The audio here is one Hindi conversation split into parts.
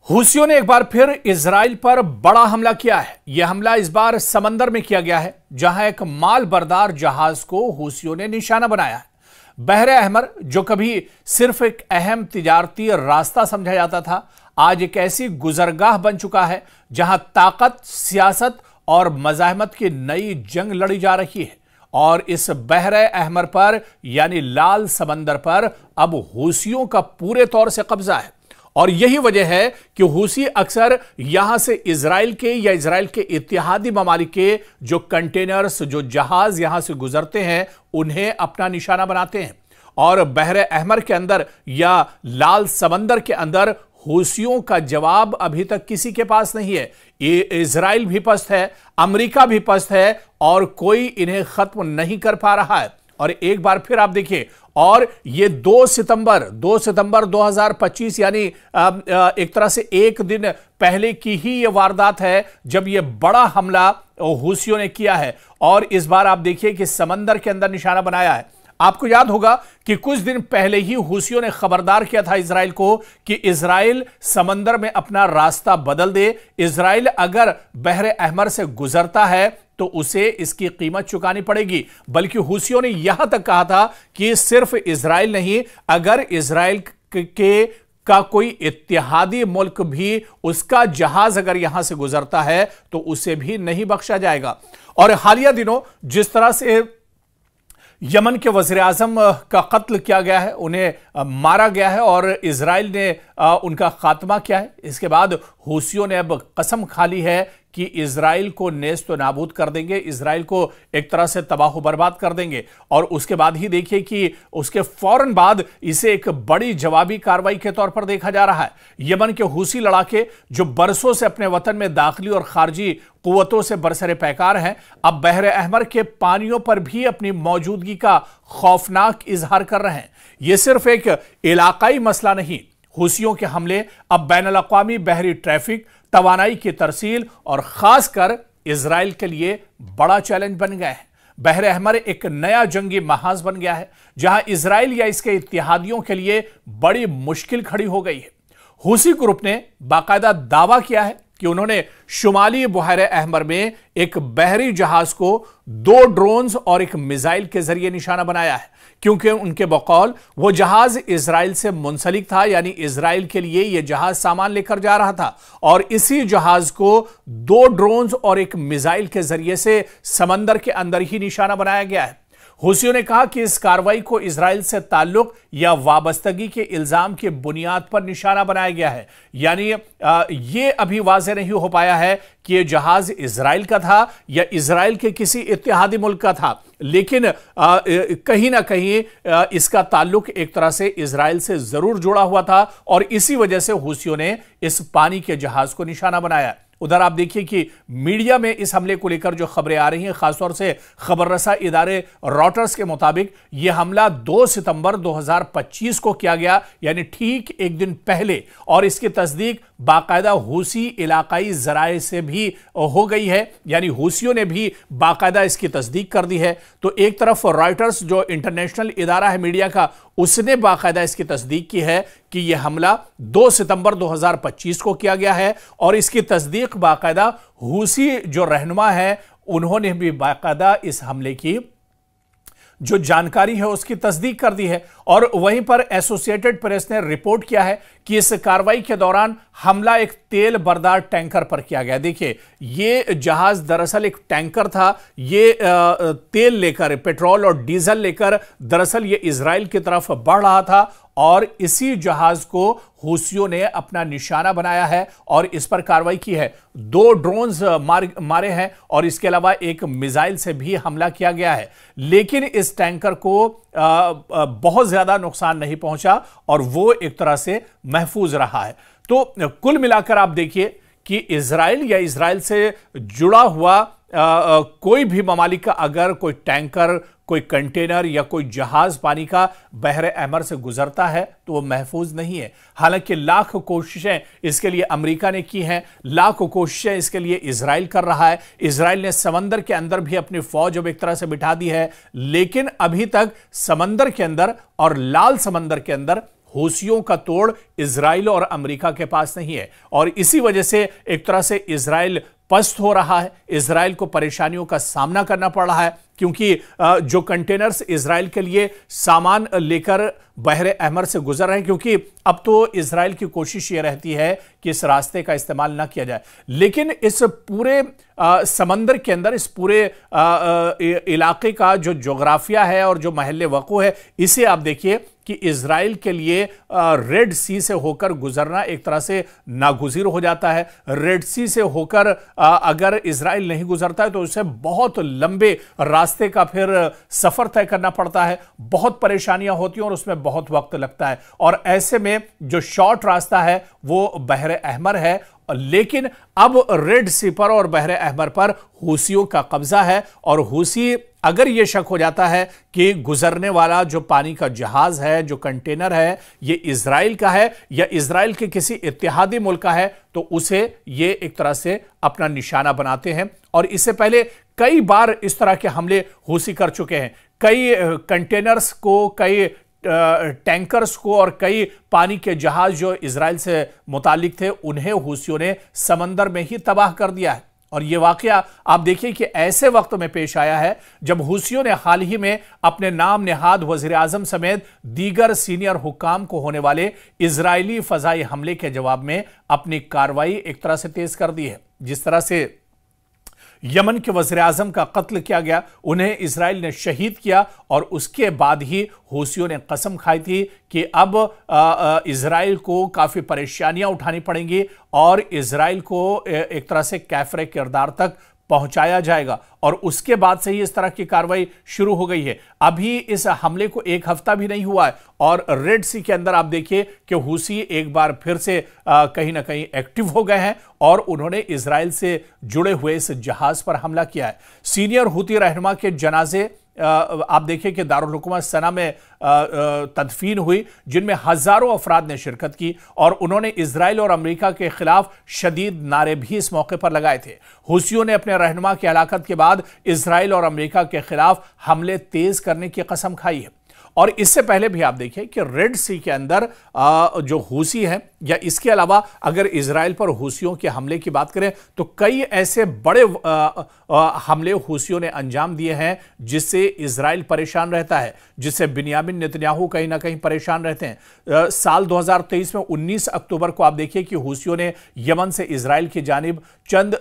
हूसियों ने एक बार फिर इजराइल पर बड़ा हमला किया है। यह हमला इस बार समंदर में किया गया है, जहां एक माल बरदार जहाज को हूसियों ने निशाना बनाया है। बहरे अहमर, जो कभी सिर्फ एक अहम तिजारती रास्ता समझा जाता था, आज एक ऐसी गुजरगाह बन चुका है जहां ताकत, सियासत और मज़ाहमत की नई जंग लड़ी जा रही है। और इस बहरे अहमर पर यानी लाल समंदर पर अब हूसियों का पूरे तौर से कब्जा है। और यही वजह है कि हूसी अक्सर यहां से इजराइल के या इजराइल के इत्तेहादी ममालिक के जो कंटेनर्स, जो जहाज यहां से गुजरते हैं, उन्हें अपना निशाना बनाते हैं। और बहरे अहमर के अंदर या लाल समंदर के अंदर हूसियों का जवाब अभी तक किसी के पास नहीं है। इजराइल भी पस्त है, अमेरिका भी पस्त है, और कोई इन्हें खत्म नहीं कर पा रहा है। और एक बार फिर आप देखिए, और ये 2 सितंबर 2025 यानी एक तरह से एक दिन पहले की ही ये वारदात है जब ये बड़ा हमला हूसियों ने किया है। और इस बार आप देखिए कि समंदर के अंदर निशाना बनाया है। आपको याद होगा कि कुछ दिन पहले ही हूसियों ने खबरदार किया था इजराइल को कि इजराइल समंदर में अपना रास्ता बदल दे। इजराइल अगर बहरे अहमर से गुजरता है तो उसे इसकी कीमत चुकानी पड़ेगी। बल्कि हूसियों ने यहां तक कहा था कि सिर्फ इजराइल नहीं, अगर इजराइल का कोई इत्तेहादी मुल्क भी उसका जहाज अगर यहां से गुजरता है तो उसे भी नहीं बख्शा जाएगा। और हालिया दिनों जिस तरह से यमन के वज़ीर आज़म का कत्ल किया गया है, उन्हें मारा गया है और इजराइल ने उनका खात्मा किया है, इसके बाद हूसियों ने अब कसम खा ली है कि इजराइल को नेस्त व नाबूद कर देंगे, इजराइल को एक तरह से तबाह बर्बाद कर देंगे। और उसके बाद ही देखिए कि उसके फौरन बाद इसे एक बड़ी जवाबी कार्रवाई के तौर पर देखा जा रहा है। यमन के हूसी लड़ाके जो बरसों से अपने वतन में दाखिली और खारजी कुव्वतों से बरसरे पैकार हैं, अब बहरे अहमर के पानियों पर भी अपनी मौजूदगी का खौफनाक इजहार कर रहे हैं। यह सिर्फ एक इलाकाई मसला नहीं, हूसियों के हमले अब बैनुल-अक़वामी बहरी ट्रैफिक, तवानाई की तरसील और खासकर इजराइल के लिए बड़ा चैलेंज बन गया है। बहरे अहमर एक नया जंगी महाज बन गया है जहां इजराइल या इसके इत्तेहादियों के लिए बड़ी मुश्किल खड़ी हो गई है। हूसी ग्रुप ने बाकायदा दावा किया है कि उन्होंने शुमाली बहरे अहमर में एक बहरी जहाज को 2 ड्रोन्स और एक मिसाइल के जरिए निशाना बनाया है, क्योंकि उनके बकौल वो जहाज इजराइल से मुंसलिक था, यानी इजराइल के लिए यह जहाज सामान लेकर जा रहा था। और इसी जहाज को 2 ड्रोन्स और एक मिसाइल के जरिए से समंदर के अंदर ही निशाना बनाया गया है। हूसियों ने कहा कि इस कार्रवाई को इजराइल से ताल्लुक या वाबस्तगी के इल्जाम की बुनियाद पर निशाना बनाया गया है। यानी यह अभी वाज़ेह नहीं हो पाया है कि यह जहाज इजराइल का था या इजराइल के किसी इत्तेहादी मुल्क का था, लेकिन कहीं ना कहीं इसका ताल्लुक एक तरह से इजराइल से जरूर जुड़ा हुआ था। और इसी वजह से हूसियों ने इस पानी के जहाज को निशाना बनाया। उधर आप देखिए कि मीडिया में इस हमले को लेकर जो खबरें आ रही हैं, खासतौर से खबर रसा इदारे रॉयटर्स के मुताबिक यह हमला 2 सितंबर 2025 को किया गया, यानी ठीक एक दिन पहले। और इसकी तस्दीक बाकायदा हूसी इलाकाई जराए से भी हो गई है, यानी हूसियों ने भी बाकायदा इसकी तस्दीक कर दी है। तो एक तरफ रॉयटर्स जो इंटरनेशनल इदारा है मीडिया का, उसने बाकायदा इसकी तस्दीक की है कि यह हमला 2 सितंबर 2025 को किया गया है। और इसकी तस्दीक बाकायदा हूसी जो रहनुमा है उन्होंने भी बाकायदा इस हमले की जो जानकारी है उसकी तस्दीक कर दी है। और वहीं पर एसोसिएटेड प्रेस ने रिपोर्ट किया है कि इस कार्रवाई के दौरान हमला एक तेल बरदार टैंकर पर किया गया। देखिए, ये जहाज दरअसल एक टैंकर था, ये तेल लेकर, पेट्रोल और डीजल लेकर दरअसल ये इजराइल की तरफ बढ़ रहा था। और इसी जहाज को हूसियों ने अपना निशाना बनाया है और इस पर कार्रवाई की है। 2 ड्रोन्स मारे हैं और इसके अलावा एक मिसाइल से भी हमला किया गया है, लेकिन इस टैंकर को बहुत ज्यादा नुकसान नहीं पहुंचा और वो एक तरह से महफूज रहा है। तो कुल मिलाकर आप देखिए कि इजराइल या इजराइल से जुड़ा हुआ कोई भी ममालिक का अगर कोई टैंकर, कोई कंटेनर या कोई जहाज पानी का बहरे अहमर से गुजरता है तो वो महफूज नहीं है। हालांकि लाख कोशिशें इसके लिए अमेरिका ने की हैं, लाख कोशिशें इसके लिए इजराइल कर रहा है। इजराइल ने समंदर के अंदर भी अपनी फौज अब एक तरह से बिठा दी है, लेकिन अभी तक समंदर के अंदर और लाल समंदर के अंदर हूसियों का तोड़ इजराइल और अमेरिका के पास नहीं है और इसी वजह से एक तरह से इजराइल पस्त हो रहा है। इजराइल को परेशानियों का सामना करना पड़ रहा है क्योंकि जो कंटेनर्स इजराइल के लिए सामान लेकर बहरे अहमर से गुजर रहे हैं, क्योंकि अब तो इजराइल की कोशिश ये रहती है कि इस रास्ते का इस्तेमाल ना किया जाए, लेकिन इस पूरे समंदर के अंदर इस पूरे इलाके का जो जोग्राफिया है और जो महल्ले वक़ू है, इसे आप देखिए कि इजराइल के लिए रेड सी से होकर गुजरना एक तरह से नागुज़ीर हो जाता है। रेड सी से होकर अगर इजराइल नहीं गुजरता है तो उसे बहुत लंबे रास्ते का फिर सफर तय करना पड़ता है, बहुत परेशानियां होती हैं और उसमें बहुत वक्त लगता है। और ऐसे में जो शॉर्ट रास्ता है वो बहरे अहमर है, लेकिन अब रेड सी पर और बहरे अहमर पर हूसियों का कब्जा है और हूसी अगर यह शक हो जाता है कि गुजरने वाला जो पानी का जहाज है, जो कंटेनर है, ये इजराइल का है या इजराइल के किसी इत्तेहादी मुल्क का है, तो उसे ये एक तरह से अपना निशाना बनाते हैं। और इससे पहले कई बार इस तरह के हमले हूसी कर चुके हैं। कई कंटेनर्स को, कई टैंकर्स को और कई पानी के जहाज जो इजराइल से मुतालिक थे, उन्हें हूसियों ने समंदर में ही तबाह कर दिया है। और यह वाकया आप देखिए कि ऐसे वक्त में पेश आया है जब हूसियों ने हाल ही में अपने नाम नेहाद वजीर आजम समेत दीगर सीनियर हुक्काम को होने वाले इजरायली फजाई हमले के जवाब में अपनी कार्रवाई एक तरह से तेज कर दी है। जिस तरह से यमन के वज़ीर आज़म का कत्ल किया गया, उन्हें इजराइल ने शहीद किया और उसके बाद ही हूसियों ने कसम खाई थी कि अब इजराइल को काफ़ी परेशानियां उठानी पड़ेंगी और इजराइल को एक तरह से कैफरे किरदार तक पहुंचाया जाएगा। और उसके बाद से ही इस तरह की कार्रवाई शुरू हो गई है। अभी इस हमले को एक हफ्ता भी नहीं हुआ है और रेड सी के अंदर आप देखिए कि हूसी एक बार फिर से कहीं ना कहीं एक्टिव हो गए हैं और उन्होंने इजराइल से जुड़े हुए इस जहाज पर हमला किया है। सीनियर हूती रहनुमा के जनाजे आप देखिए कि दारुल हुकूमत सना में तदफीन हुई, जिनमें हजारों अफराद ने शिरकत की और उन्होंने इजराइल और अमेरिका के खिलाफ शदीद नारे भी इस मौके पर लगाए थे। हूसियों ने अपने रहनुमा की हलाकत के बाद इजराइल और अमेरिका के खिलाफ हमले तेज करने की कसम खाई है। और इससे पहले भी आप देखिए कि रेड सी के अंदर जो हूसी है या इसके अलावा अगर इजराइल पर हूसियों के हमले की बात करें तो कई ऐसे बड़े हमले हूसियों ने अंजाम दिए हैं जिससे इजराइल परेशान रहता है, जिससे बिन्यामिन नेतन्याहू कहीं ना कहीं परेशान रहते हैं। साल 2023 में 19 अक्टूबर को आप देखिए कि हूसियों ने यमन से इजराइल की जानिब चंद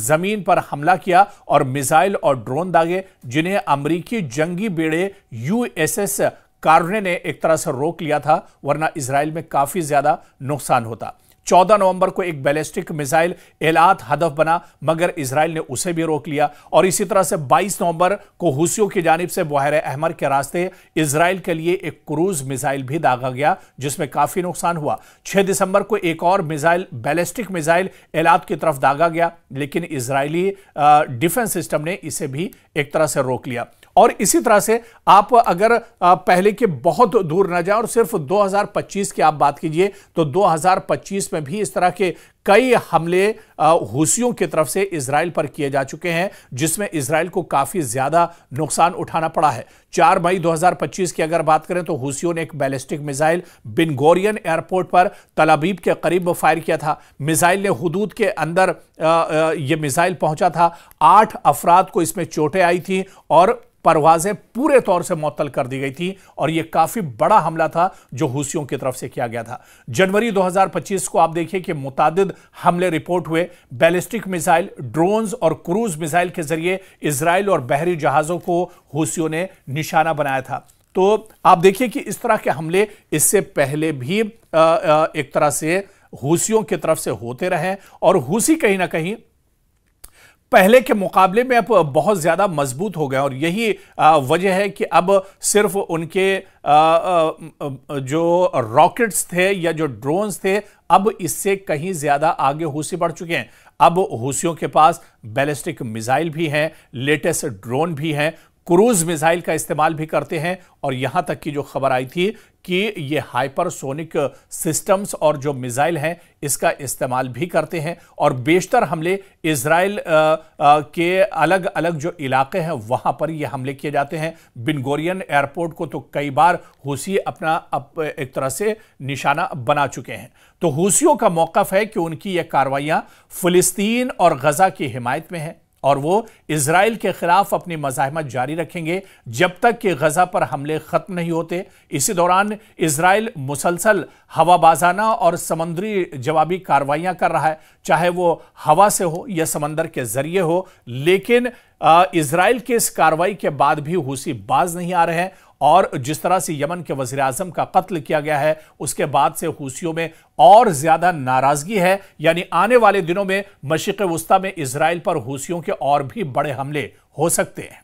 जमीन पर हमला किया और मिसाइल और ड्रोन दागे, जिन्हें अमरीकी जंगी बेड़े USS कार्ने ने एक तरह से रोक लिया था, वरना इजराइल में काफी ज्यादा नुकसान होता। 14 नवंबर को एक बैलिस्टिक मिसाइल एलात हदफ बना, मगर इजराइल ने उसे भी रोक लिया। और इसी तरह से 22 नवंबर को हूसियों की जानिब से बहरे अहमर के रास्ते इजराइल के लिए एक क्रूज मिसाइल भी दागा गया, जिसमें काफी नुकसान हुआ। 6 दिसंबर को एक और मिसाइल, बैलिस्टिक मिसाइल एलात की तरफ दागा गया, लेकिन इजरायली डिफेंस सिस्टम ने इसे भी एक तरह से रोक लिया। और इसी तरह से आप अगर पहले के बहुत दूर न जाए और सिर्फ 2025 की आप बात कीजिए तो 2025 में भी इस तरह के कई हमले हूसियों की तरफ से इजराइल पर किए जा चुके हैं, जिसमें इजराइल को काफी ज्यादा नुकसान उठाना पड़ा है। 4 मई 2025 की अगर बात करें तो हूसियों ने एक बैलिस्टिक मिसाइल बिन गोरियन एयरपोर्ट पर तल अबीब के करीब फायर किया था। मिसाइल ने हुदूद के अंदर यह मिसाइल पहुंचा था। 8 अफराद को इसमें चोटें आई थी और परवाजें पूरे तौर से मुअत्तल कर दी गई थी और यह काफी बड़ा हमला था जो हूसियों की तरफ से किया गया था। जनवरी 2025 को आप देखिए कि मुतादिद हमले रिपोर्ट हुए। बैलिस्टिक मिसाइल, ड्रोन्स और क्रूज मिसाइल के जरिए इजराइल और बहरी जहाजों को हूसियों ने निशाना बनाया था। तो आप देखिए कि इस तरह के हमले इससे पहले भी एक तरह से हूसियों की तरफ से होते रहे और हूसी कहीं ना कहीं पहले के मुकाबले में अब बहुत ज्यादा मजबूत हो गए और यही वजह है कि अब सिर्फ उनके जो रॉकेट्स थे या जो ड्रोन्स थे, अब इससे कहीं ज्यादा आगे हूसी बढ़ चुके हैं। अब हूसियों के पास बैलिस्टिक मिसाइल भी हैं, लेटेस्ट ड्रोन भी हैं, क्रूज मिसाइल का इस्तेमाल भी करते हैं और यहां तक की जो खबर आई थी कि ये हाइपरसोनिक सिस्टम्स और जो मिसाइल हैं इसका इस्तेमाल भी करते हैं और बेशतर हमले इजराइल के अलग अलग जो इलाके हैं वहां पर ये हमले किए जाते हैं। बिन गोरियन एयरपोर्ट को तो कई बार हूसी अपना एक तरह से निशाना बना चुके हैं। तो हूसियों का मौक़िफ़ है कि उनकी ये कार्रवाइयां फिलिस्तीन और गजा की हिमायत में है और वो इजराइल के खिलाफ अपनी मज़ाहमत जारी रखेंगे जब तक कि गजा पर हमले खत्म नहीं होते। इसी दौरान इजराइल मुसलसल हवाबाजाना और समुद्री जवाबी कार्रवाइयां कर रहा है, चाहे वो हवा से हो या समंदर के जरिए हो। लेकिन इजराइल के इस कार्रवाई के बाद भी हूसी बाज नहीं आ रहे हैं और जिस तरह से यमन के वज़ीर आज़म का कत्ल किया गया है उसके बाद से हूसियों में और ज्यादा नाराजगी है। यानी आने वाले दिनों में मशरिक़ वुस्ता में इजराइल पर हूसियों के और भी बड़े हमले हो सकते हैं।